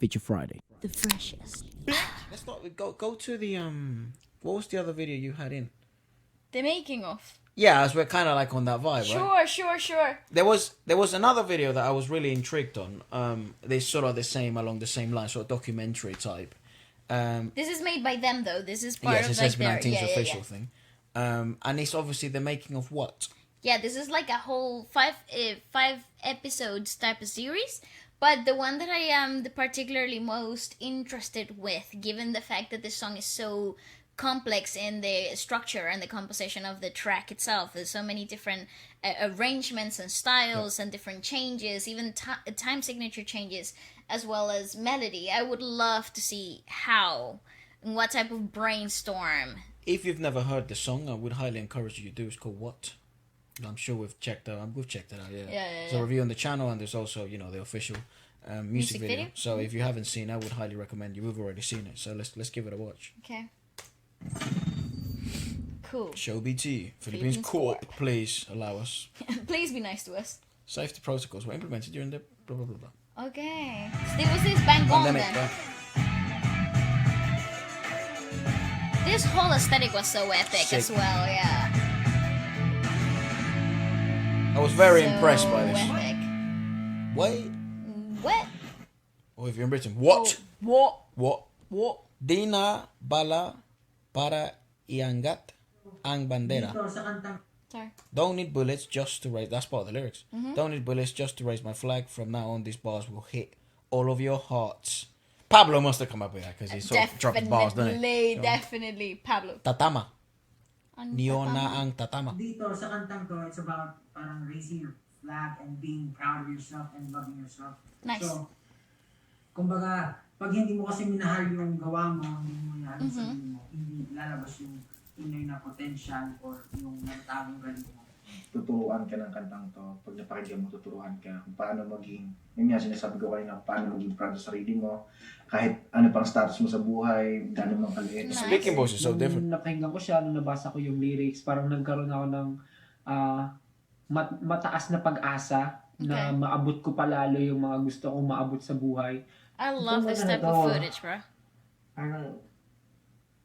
Feature Friday. The freshest. Let's not go to the What was the other video you had in? The making of. Yeah, as we're kind of like on that vibe, right? Sure. There was another video that I was really intrigued on. They sort of along the same line, sort of documentary type. This is made by them though. This is part Yes, of it's like SB19's their official thing. And it's obviously the making of what? Yeah, this is like a whole five episodes type of series. But the one that I am particularly most interested with, given the fact that the song is so complex in the structure and the composition of the track itself, there's so many different arrangements and styles and different changes, even time signature changes, as well as melody. I would love to see how and what type of brainstorm. If you've never heard the song, I would highly encourage you to do. It's called What? I'm sure we've checked it out. Yeah. There's a review on the channel, and there's also the official music video. So if you haven't seen it, I would highly recommend you. We've already seen it, so let's give it a watch. Okay. Cool. Show BT Philippines Corp. Please allow us. Please be nice to us. Safety protocols were implemented during the blah blah blah blah. Okay. So was this bang on Pandemic, then? This whole aesthetic was so epic Sick. as well, yeah. I was very So impressed by this. Epic. Wait. What? Or if you're in Britain, what? What? What? Di na bala para iangat ang bandera. Sorry. Don't need bullets just to raise. That's part of the lyrics. Don't need bullets just to raise my flag. From now on, these bars will hit all of your hearts. Pablo must have come up with that because he sort of dropped bars, doesn't he? Definitely. Pablo. Tatama. Ang Niyo tatama. na ang tatama. Dito sa kantang to, it's about parang raising your flag and being proud of yourself and loving yourself. Nice. So, kumbaga, pag hindi mo kasi minahal yung gawa mo, hindi mo minahal yung sarili mo, hindi lalabas yung tunay na potential or yung natagong galing mo. Tuturuan ka ng kantang to. Pag napakinggan mo, tuturuan ka kung paano maging, yun nga sinasabi ko kanina, kung paano maging proud sa sarili mo, kahit ano pang status mo sa buhay, gano'n mang kaliit. Nice. Speaking voice is so different. Nung napakinggan ko siya, nung nabasa ko yung lyrics, parang nagkaroon ako ng mataas na pag-asa na maabot ko palalo yung mga gusto kong maabot sa buhay. I love this type of footage, bro. Parang,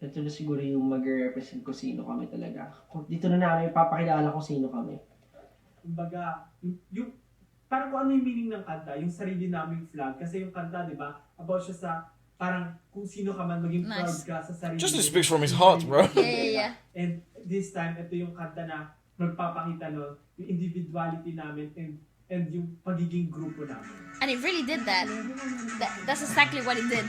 ito na siguro yung mag-represent ko sino kami talaga. Dito na namin ipapakilala ko sino kami. Kumbaga, yung parang kung ano yung meaning ng kanta, yung sarili naming flag. Kasi yung kanta, di ba, about siya sa parang kung sino ka man, maging proud ka sa sarili. Justin speaks from his heart, bro. Yeah. And this time, ito yung kanta na magpapakita no, yung individuality namin and yung pagiging grupo namin. And it really did that. That's exactly what it did.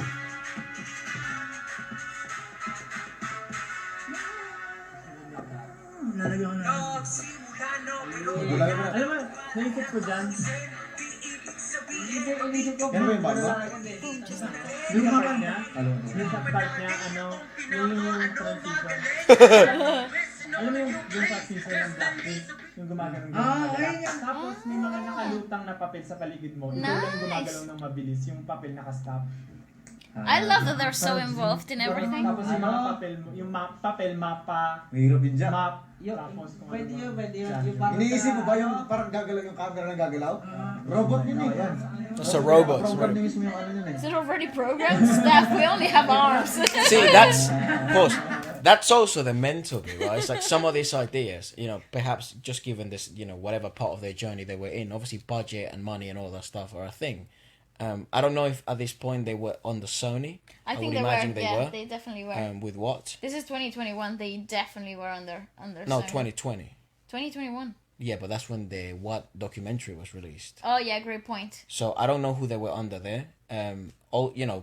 Lalagyan ko na. Alam mo, naisip ko dyan. Naisip ko, Yan ba yung bago? yung part niya, yung sa part niya, yung transition. Alam mo yung transition ng Blackpink, yung gumagalaw tapos may mga nakalutang na papel sa paligid mo. Ito lang yung gumagalaw ng mabilis, yung papel nakastop. I love that they're so involved in everything. Tapos yung mga papel, yung papel, mapa, Mahirap din dyan. map, tapos kung Pwede ano. yun. Yung Iniisip mo ba yung parang gagalaw yung camera na gagalaw? Robot yun eh. It's a robot. Program na mismo yung ano yun eh. Is it already programmed? Stuff, we only have arms. See, that's, of course, that's also the mental bit, right? It's like some of these ideas, perhaps just given this, whatever part of their journey they were in, obviously budget and money and all that stuff are a thing. I don't know if at this point they were on the Sony. I think would imagine they were. were. They definitely were. With what? This is 2021. They definitely were on their No, Sony. 2020. 2021. Yeah, but that's when the What documentary was released. Oh yeah, great point. So I don't know who they were under there.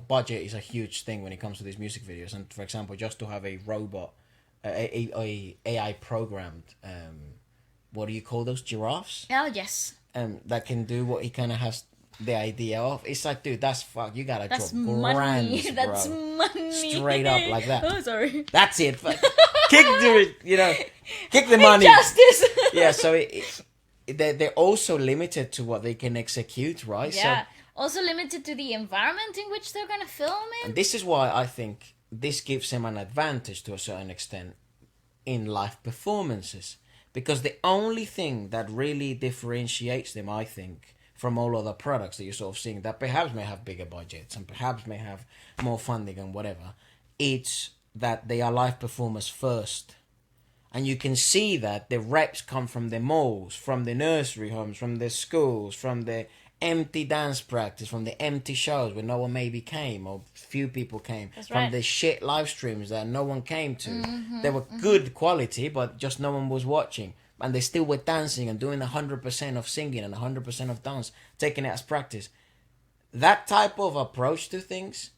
Budget is a huge thing when it comes to these music videos. And for example, just to have a robot, a AI programmed, what do you call those, giraffes? Oh yes. That can do what he kind of has the idea of. It's like, dude, that's fuck. You gotta That's drop money. grands, That's bro. money. Straight up like that. Oh, sorry. That's it. Kick kick the money. Injustice. Yeah, so they're also limited to what they can execute, right? Yeah. So, Also limited to the environment in which they're gonna film in. and this is why I think this gives them an advantage to a certain extent in live performances. Because the only thing that really differentiates them, I think, from all other products that you're sort of seeing that perhaps may have bigger budgets and perhaps may have more funding and whatever. It's that they are live performers first. And you can see that the reps come from the malls, from the nursery homes, from the schools, from the empty dance practice, from the empty shows where no one maybe came or few people came, from the shit live streams that no one came to. They were good quality, but just no one was watching. And they still were dancing and doing 100% of singing and 100% of dance, taking it as practice. That type of approach to things,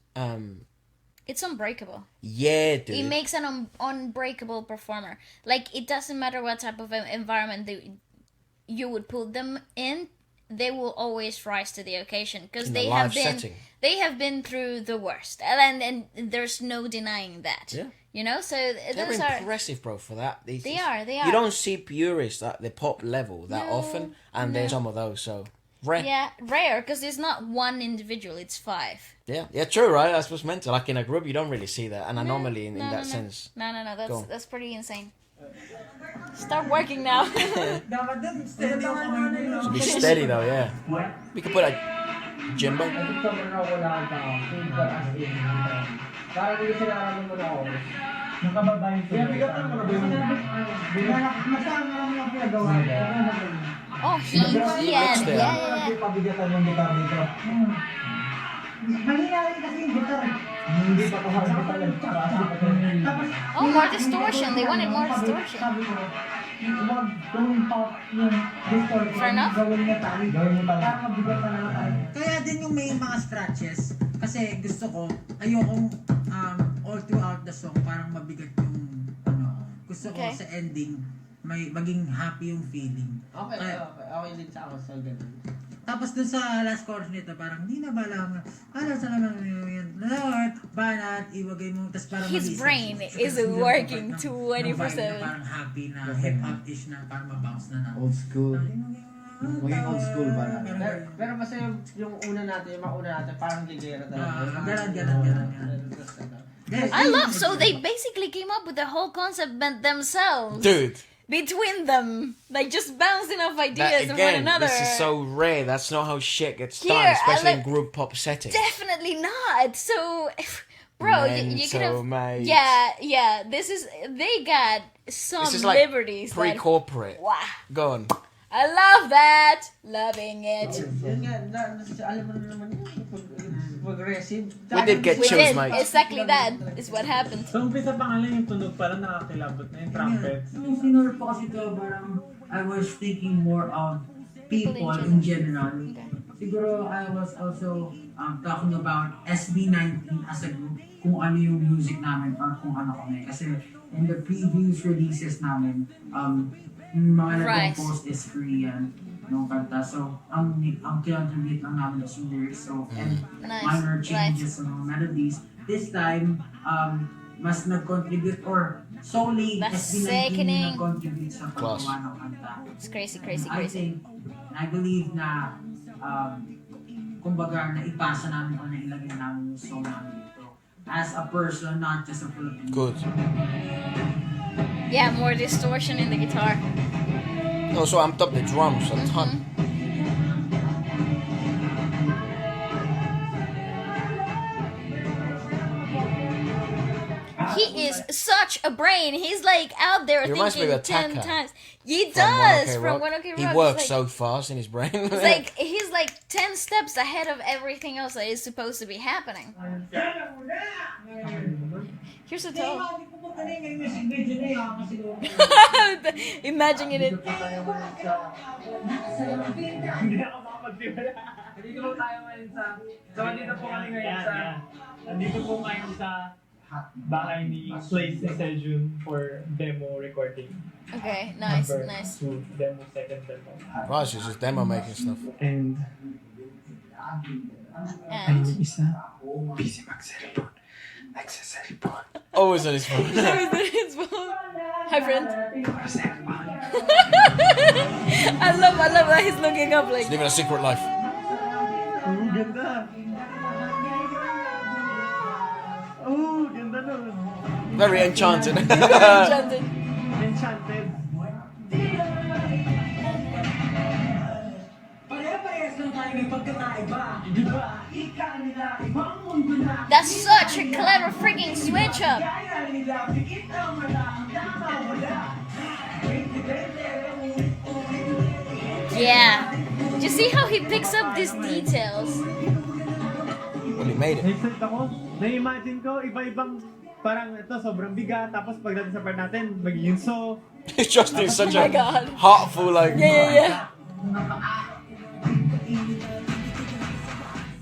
it's unbreakable. yeah, dude. It makes an unbreakable performer. Like, it doesn't matter what type of environment you would put them in, they will always rise to the occasion because In a they live have been setting. they have been through the worst, and there's no denying that. Yeah. You know, so They're those are impressive, bro, for that. they are. You don't see purists at the pop level that often, and there's some of those, so rare. yeah, rare because it's not one individual; it's 5. Yeah, true, right? That's what's meant to. Like in a group, you don't really see that, an anomaly in that sense. No, Go. that's pretty insane. Start working now. Dapat din, steady ako ngayon. To be steady though, yeah. We could put a Jimbo. Ito sobrang wala kang tao. Super as in. Para hindi sila alam mo na ako. Nakababa yung Kaya bigatan mo na ba yung... Masama naman ang pinagawa. Oh, he had, yeah. Pabigatan yung gitar dito. Mahina rin kasi yung guitar. Hindi pa ko harap pa yan. Tapos, Oh, more distortion. They wanted more distortion. sabi ko, huwag gawin pa yung distortion. Fair enough. Gawin niya tayo. Gawin mo tayo. Para mabigat na lang tayo. Kaya din yung may mga scratches. Kasi gusto ko, ayokong all throughout the song, parang mabigat yung, gusto ko Okay. sa ending, may maging happy yung feeling. Okay, Kaya- okay. Okay din sa ako sa ganun. Tapos dun sa last chorus nito, parang hindi na ba lang, sa naman yun, Lord, banat, iwagay mo, tapos parang His mag-iisip brain siya. is Tapos working yung 24/7. parang happy na, hip-hop-ish na, parang mabounce na. Old school. Maging old school ba na? Pero basta yung una natin, yung mauna natin, parang ligera talaga. Ganon. I love. So they basically came up with the whole concept themselves. Dude, Between them, like just bouncing off that ideas of one again, another. this is so rare. That's not how shit gets Here, done, especially in like- group pop settings. Definitely not. So, bro, you could Mental, have. mate. Yeah. They got some This is like liberties. that- pre-corporate. Wow. Go on. I love that. Loving it. Yun nga, alam mo na naman yun, progressive. We did get We chills, did mate. exactly that. Is what happened. So, umpisa pa nga lang yung tunog parang nakakilabot na yung trumpets. Yung sinurf ko kasi ito, parang I was thinking more of people in general. Siguro I was also talking about SB19 as a group, kung ano yung music namin or kung ano kami. Kasi in the previous releases namin, yung mga Right. nag-compose is Korean nung kanta. So, ang kinontribute lang namin is yung lyrics. So, and Nice. minor changes sa mga melodies. This time, mas nag-contribute or solely That's SB19 sickening. yung nag-contribute sa paggawa ng kanta. It's crazy. I think, I believe na, kumbaga, naipasa namin o nailagay namin yung song namin dito. As a person, not just a Filipino. Good. Yeah, more distortion in the guitar. Also amped up the drums a ton. He is such a brain. He's like out there He reminds me thinking of 10 Taka times. He From does 1OK from Rock. 1OK Rock. He It's works like, so fast in his brain. it's like he's like 10 steps ahead of everything else that is supposed to be happening. Here's a tone. Hindi ko magaling yung music video na yun kasi Imagining it. Hindi ako makapagtiwala. Nandito po tayo ngayon sa... So, nandito po kami ngayon sa... Nandito po ngayon sa bahay ni Place ni Sejun for demo recording. Okay, nice, Number nice. 2, demo, second demo. Right, so it's just demo making stuff. And... And isa, busy mag-cellphone. Nagsa-cellphone. Always on his phone. hi friend. I love that he's looking up like He's living a secret life. Ganda. Oh, ganda nun. Very enchanted. enchanted. Enchanted. Pare-parehas lang That's such a clever freaking switch up. Yeah. Do you see how he picks up these details? Well, he made it. Headset ako. Na-imagine ko, iba-ibang parang ito, sobrang bigat. Tapos pagdating sa part natin, magiging so. He's just in such Oh my a God. heartful, like. Yeah.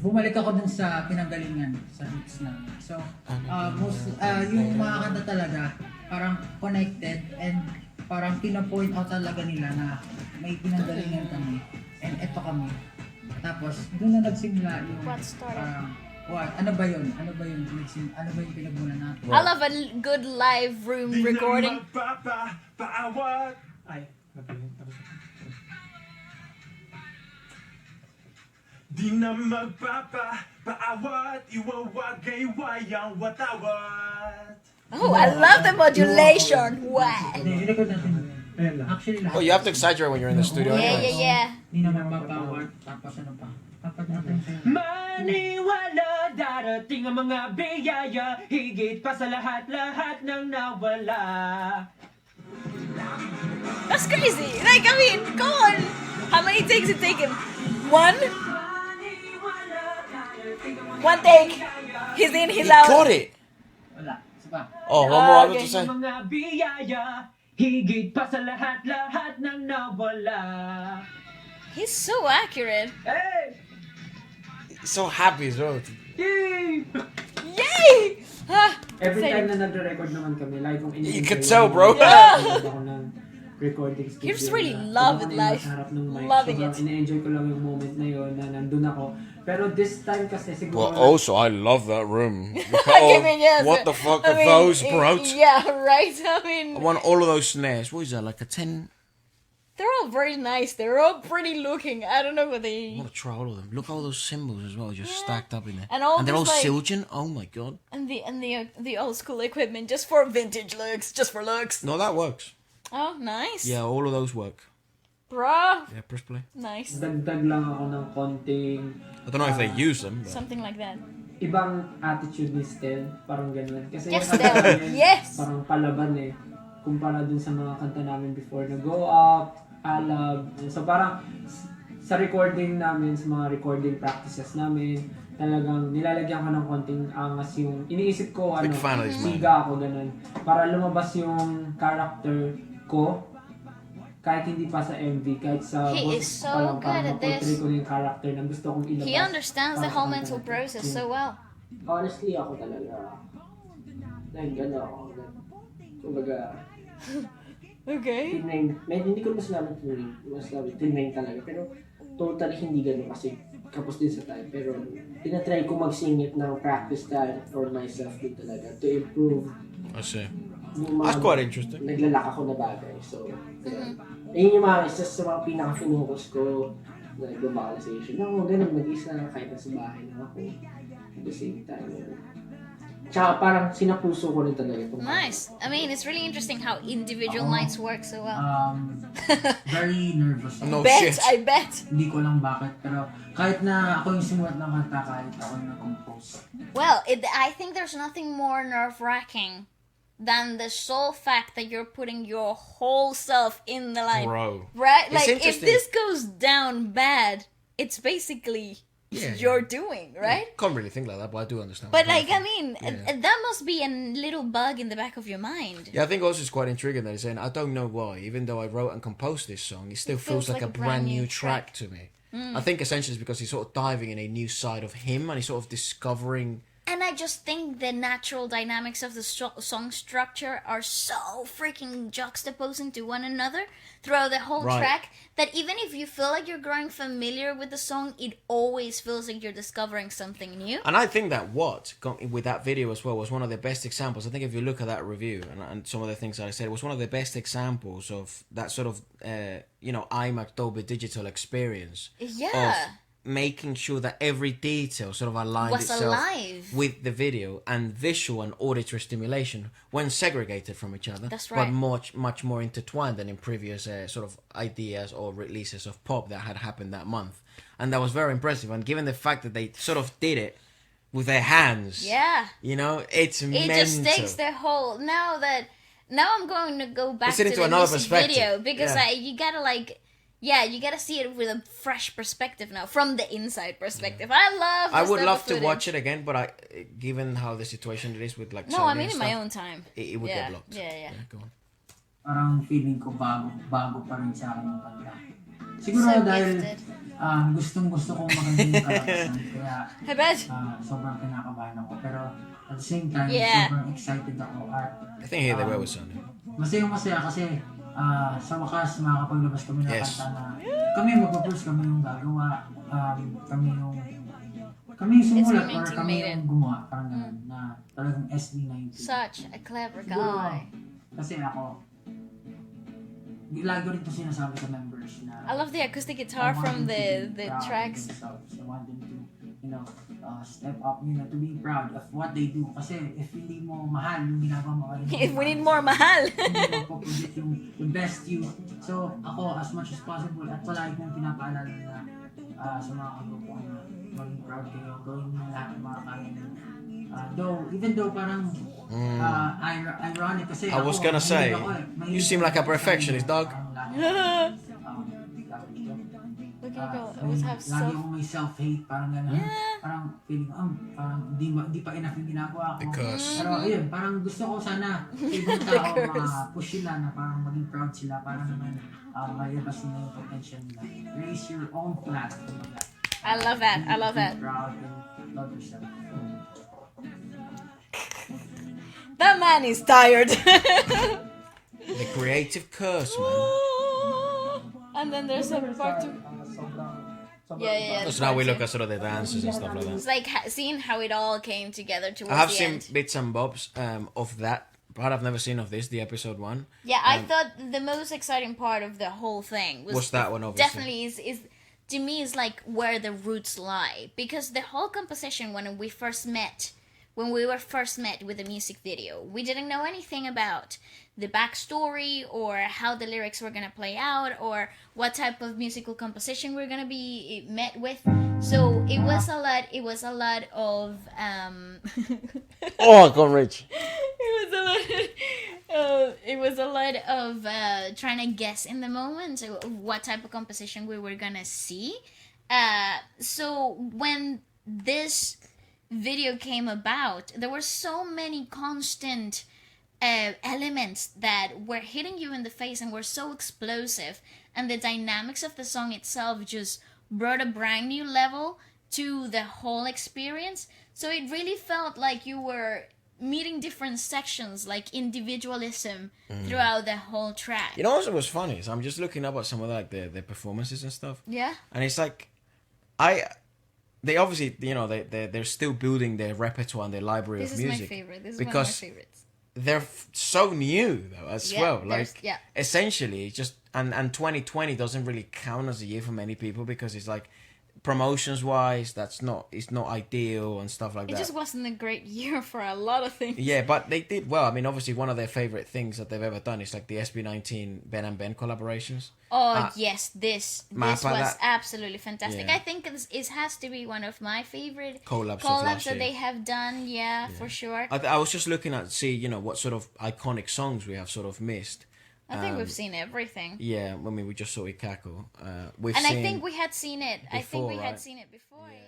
Bumalik ako dun sa pinanggalingan, sa roots namin. So, yung mga kanta talaga, parang connected and parang pinapoint out talaga nila na may pinanggalingan kami and eto kami. Tapos, doon na nagsimula yung What started? parang, ano ba yun? Ano ba yung pinagmulan natin? I love a good live room recording. Ay, napilin. Tapos Di na magpapaawat, iwawagay wayang watawat. Oh, I love the modulation. Wow. Hindi, record natin. ayun lang. Actually, lahat. Oh, you have to exaggerate when you're in the studio. Yeah, anyways. yeah, yeah. Hindi naman mapapaward. Tapos ano pa? Tapat natin sa'yo. Maniwala, darating ang mga biyaya, higit pa sa lahat-lahat ng nawala. That's crazy. Like, I mean, come on. How many takes it take him? One? One take. He's in, he's He out. got it. Wala. Isa pa. Oh, one more. I was to say. Ang mga biyaya, higit pa sa lahat-lahat ng nawala. He's so accurate. Hey! He's so happy as well. Yay! Yay! Ah, Every time exciting. na nagre-record naman kami, live kong You could tell, bro. Yeah. Ako ng recording studio. You just really love it live. Loving it. Ina-enjoy ko lang yung moment na yun na nandun ako. Pero this time kasi siguro... Well, also, I love that room. Look at I all, mean, yes. what the fuck I are mean, those, bro? Yeah, right. I I mean, want all of those snares. What is that, like a 10? they're all very nice. They're all pretty looking. I don't know what I they... want to try all of them. Look at all those symbols as well, just stacked up in there. And all they're all these, like- Siljan? Oh my god. And the old school equipment just for vintage looks. Just for looks. No, that works. Oh, nice. Yeah, all of those work. Bruh. Yeah, press play. Nice. Dagdag lang ako ng konting I don't know if they use them. But... Something like that. ibang attitude ni Stel. Parang ganun. Kasi Yes, yung kanta Stel. namin, Yes. parang palaban eh. Kumpara dun sa mga kanta namin before na Go Up, Alab. So parang sa recording namin, sa mga recording practices namin, talagang nilalagyan ko ng konting angas yung iniisip ko, Big fan of this man. siga ako, ganun. Para lumabas yung character ko, kahit hindi pa sa MV, kahit sa He boss is so pa lang, good parang at this. maportray ko na yung character na gusto kong ilabas. He understands the para whole sa mental kanta. process so well. Honestly, ako talaga, gano'n ako. Kumbaga, Okay. hindi ko masasabi tineng talaga. Pero totally hindi gano'n kasi kapos din sa time. Pero tinatry ko magsingit ng practice time for myself din talaga to improve I see. yung mga That's quite interesting. naglalak ako na bagay. So, ayun yung mga isa sa mga pinaka-focus ko na globalization. Ako, ganun, mag-isa kahit nasa bahay na ako. At the same time. Tsaka parang sinapuso ko rin talaga. Nice. I mean, it's really interesting how individual nights work so well. Very nervous ako. No Bet, shit. I bet. Hindi ko lang bakit, pero kahit na ako yung sumulat ng kanta, kahit ako yung nag-compose. Well, I think there's nothing more nerve-wracking than the sole fact that you're putting your whole self in the line. Bro. Right? It's Like, if interesting. this goes down bad, it's basically Yeah. your doing, right? Can't really think like that, but I do understand. But, where like, you're I coming mean, Yeah. that must be a little bug in the back of your mind. Yeah, I think also it's quite intriguing that he's saying, I don't know why, even though I wrote and composed this song, it still feels like a brand new track to me. I think essentially it's because he's sort of diving in a new side of him and he's sort of discovering. And I just think the natural dynamics of the song structure are so freaking juxtaposing to one another throughout the whole Right. track that even if you feel like you're growing familiar with the song, it always feels like you're discovering something new. And I think that with that video as well, was one of the best examples. I think if you look at that review and some of the things that I said, it was one of the best examples of that sort of, iMac Dolby Digital experience. Yeah. Of making sure that every detail sort of aligned Was itself alive. with the video and visual and auditory stimulation when segregated from each other. That's right. But much more intertwined than in previous sort of ideas or releases of pop that had happened that month. And that was very impressive. And given the fact that they sort of did it with their hands. Yeah. You know, it's It mental. just takes the whole. Now I'm going to go back Puts it to into the another music perspective. video because Yeah. you gotta you gotta see it with a fresh perspective now, from the inside perspective. I would type love of to footage. watch it again, but given how the situation it is with like No, Sony I mean and in my stuff, own time. it would Yeah, get blocked. yeah. Go on. Parang feeling ko bago pa rin sa akin yung pag-rap. Siguro So dahil gifted. gustong-gusto kong maganda yung kalakasan, kaya I bet. sobrang kinakabahan ako. Pero at the same time, Yeah. sobrang excited ako. At I think here they were with Sony. masaya kasi sa wakas makakapaglabas kami ng Yes. kanta na kami magpo-produce, kami yung gagawa, kami yung sumulat or SB19 kami made yung it. gumawa, parang ganun, na talagang SB19. Such a clever Siguro, guy. kasi ako, lagi ko rin ito sinasabi sa members na I love the acoustic guitar I want from them to be the proud of tracks. themselves. I want them to, step up, to be proud of what they do. Kasi if hindi mo mahal yung ginagawa mo, If we need more mahal. hindi mo po-project yung the best you. So, ako, as much as possible, at palagi kong pinapaalala na sa mga kagrupo ko na maging proud kayo, gawin mo lahat ng mga kaya nyo. Even though parang ironic kasi I was gonna say, you seem like a perfectionist, dog. Look at go. Always have Lagi self. akong may self-hate, parang gano'n. Parang feeling ko, parang di pa enough yung ginagawa ko. Because- Pero ayun, parang gusto ko sana sa ibang tao push sila na parang maging proud sila, parang naman malabas nila yung potential nila. Raise your own flag. I love that. I love that. Be proud and love yourself. That man is tired. The creative curse, man. And then there's a part two. Yeah. So now we look at sort of the dances and stuff like It's that. like seeing how it all came together towards I have the seen end. bits and bobs of that, but I've never seen of this, the episode 1. Yeah, I thought the most exciting part of the whole thing was that one, obviously. definitely is to me is like where the roots lie, because the whole composition when we were first met with the music video, we didn't know anything about the backstory or how the lyrics were gonna play out or what type of musical composition we're gonna be met with. So it was a lot. It was a lot of. Oh, go Rich. It was a lot of trying to guess in the moment what type of composition we were gonna see. So when this video came about, there were so many constant elements that were hitting you in the face and were so explosive, and the dynamics of the song itself just brought a brand new level to the whole experience. So it really felt like you were meeting different sections, like individualism throughout the whole track. You know what was funny? So I'm just looking up at some of like the performances and stuff. Yeah. And it's like, they obviously, they're still building their repertoire and their library This of is music. my favorite. This is because one of my favorites. they're so new though as Yeah, well. there's- Like yeah. essentially, just and 2020 doesn't really count as a year for many people because it's like promotions wise, it's not ideal and stuff like It that. just wasn't a great year for a lot of things. Yeah, but they did well. I mean, obviously, one of their favorite things that they've ever done is like the SB19 Ben and Ben collaborations. Oh yes, this was that- absolutely fantastic. Yeah. I think it has to be one of my favorite Collabs of last that year. they have done. Yeah, for sure. I was just looking at what sort of iconic songs we have sort of missed. I think we've seen everything. Yeah, I mean, we just saw Ikako. We've And seen I think we had seen it. I think before, we had right? seen it before. Yeah.